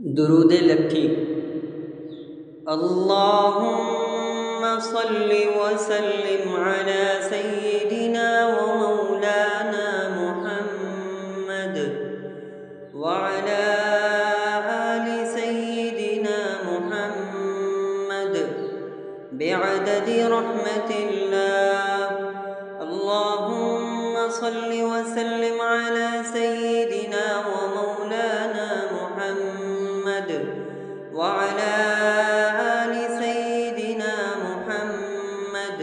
दुरूद लठी। अल्लाहुम्मा सल्लि व सल्लिम अला सय्यिदिना व मौलाना मुहम्मद व अला आलि सय्यिदिना मुहम्मद बिअददि रहमतिल्लाह। अल्लाहुम्मा सल्लि व सल्लिम अला सय्यिदिना व मौलाना मुहम्मद व अला आलि सय्यिदिना मुहम्मद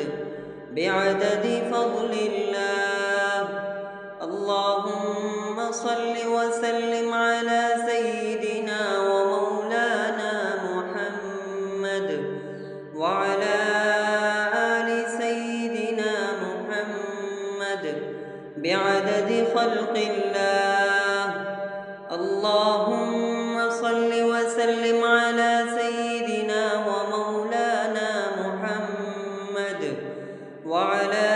बिअददि फज़लिल्लाह। अल्लाहुम्मा सल्लि व सल्लिम अला सय्यिदिना व मौलाना मुहम्मद व अला आलि सय्यिदिना मुहम्मद बिअददि ख़ल्क़िल्लाह। अल्लाहुम्मा सल्लि व सल्लिम अला सय्यिदिना व मौलाना मुहम्मद व अला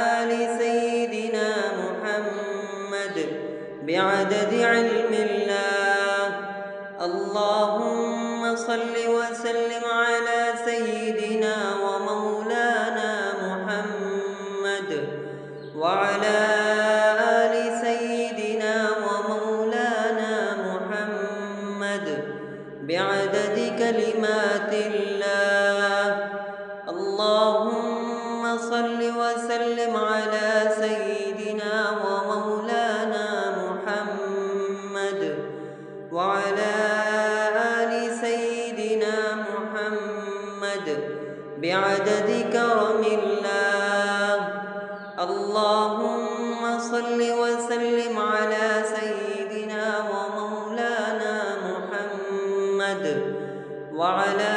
आलि सय्यिदिना मुहम्मद बिअददि इल्मिल्लाह। अल्लाहुम्मा सल्लि व सल्लिम अला सय्यिदिना व मौलाना मुहम्मद व अला आलि सय्यिदिना व मौलाना मुहम्मद बिअददि कलिमातिल्लाह। अल्लाहुम्मा सल्लि व सल्लिम अला सय्यिदिना व मौलाना मुहम्मद व अला आलि सय्यिदिना मुहम्मद बिअददि करमिल्लाह। अल्लाहुम्मा सल्लि व सल्लिम अला सय्यिदिना व मौलाना मुहम्मद व अला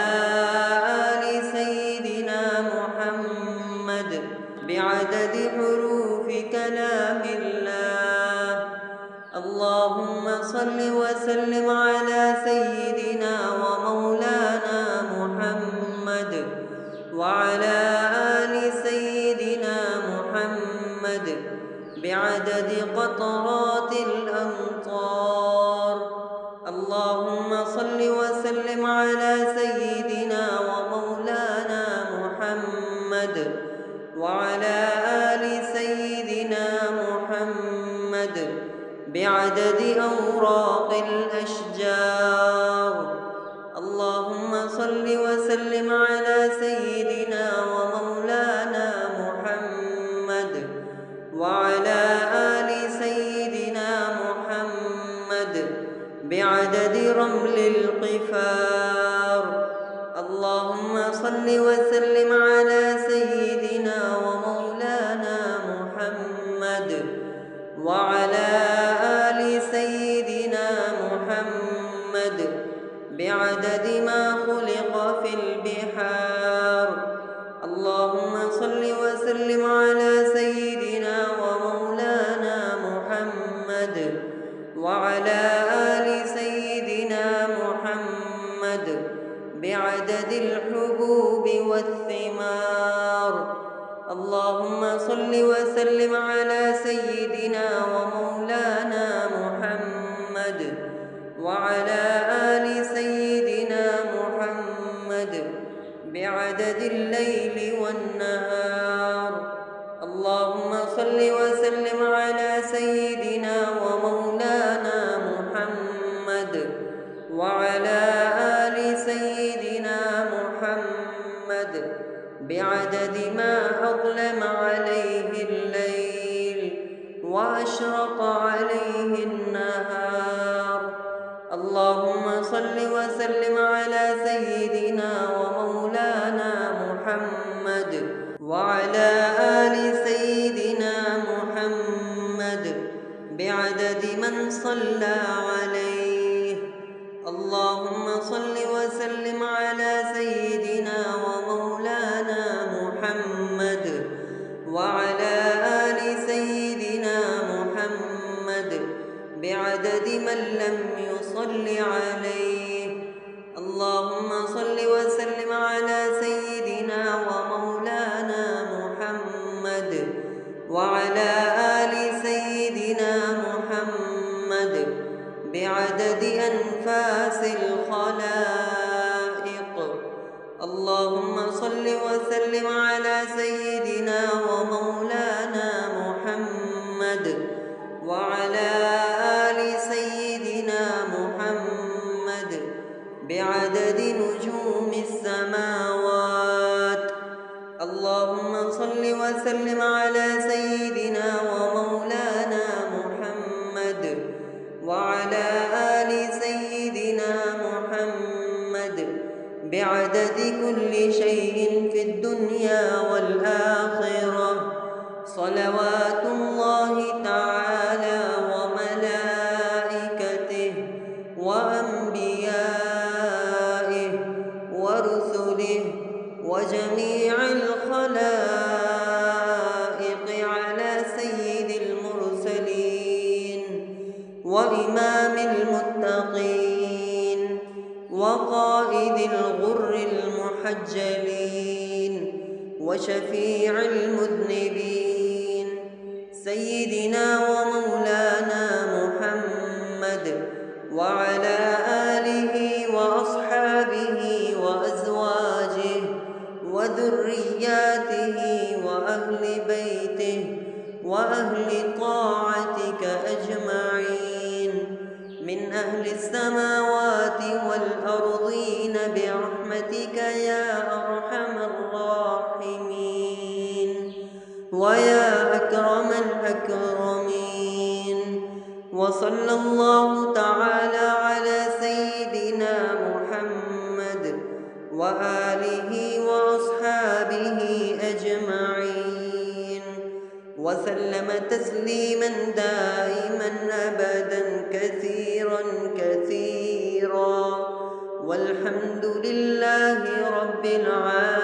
आलि सय्यिदिना मुहम्मद बिअददि हुरूफि कलामिल्लाह। अल्लाहुम्मा सल्लि व सल्लिम अला सय्यिदिना व मौलाना मुहम्मद व अला आलि सय्यिदिना मुहम्मद बिअददि क़तरातिल अम्तार। अल्लाहुम्मा सल्लि व सल्लिम अला सय्यिदिना व मौलाना मुहम्मद व अला आलि सय्यिदिना मुहम्मद बिअददि औराक़िल अशजार। अल्लाहुम्मा सल्लि व सल्लिम अला सय्यिदिना व मौलाना मुहम्मद व अला आलि सय्यिदिना मुहम्मद बिअददि रमलिल क़िफ़ार। अल्लाहुम्मा सल्लि व सल्लिम अला सय्यिदिना व मौलाना मुहम्मद व अला आलि सय्यिदिना मुहम्मद बिअददि मा ख़ुलिक़ फ़िल बिहार। अल्लाहुम्मा सल्लि व सल्लिम अला सय्यिदिना व मौलाना मुहम्मद व अला आलि सय्यिदिना मुहम्मद बिअददिल हुबूबि वत्थिमार। अल्लाहुम्मा सल्लि व सल्लिम अला सय्यिदिना व मौलाना मुहम्मद व अला आलि सय्यिदिना मुहम्मद बिअददिल लैलि वन्नहार। अल्लाहुम्मा सल्लि व सल्लिम अला सय्यिदिना व मौलाना मुहम्मद व अला आलि सय्यिदिना मुहम्मद बिअददि मा अज़लम अलैहिल लैल व अशरक़ अलैहिन नहार। अल्लाहुम्मा सल्लि व सल्लिम अला सय्यिदिना व मौलाना मुहम्मद व अला आलि सय्यिदिना मुहम्मद बिअददि मन सल्ला अलैहि। अल्लाहुम्मा सल्लि व सल्लिम अला सय्यिदिना व मौलाना मुहम्मद व अला आलि सय्यिदिना मुहम्मद बिअददि मन लम युसल्लि अलैहि। अल्लाहुम्मा सल्लि व सल्लिम अला सय्यिदिना व मौलाना मुहम्मद व अला आलि सय्यिदिना मुहम्मद أنفاس الخلائق. اللهم صل وسلم على سيدنا ومولانا محمد وعلى آل سيدنا محمد بعدد نجوم السماوات. اللهم صل وسلم على سيدنا ومولانا محمد وعلى آل سيدنا محمد بعدد كل شيء في الدنيا والآخرة. صلوات الله تعالى وملائكته وأنبيائه ورسله وجميع الخلائق على سيد المرسلين وإمام المتقين وقائد الغر المحجلين وشفيع المذنبين سيدنا ومولانا محمد وعلى آله وأصحابه وأزواجه وذرياته وأهل بيته وأهل طاعتك أجمعين من أهل السماوات والأرضين برحمتك يا أرحم الراحمين ويا أكرم الأكرمين. وصلى الله تعالى على سيدنا محمد وآله وأصحابه أجمعين وسلم تسليما دائما أبدا كثيرا كثيرا والحمد لله رب العالمين.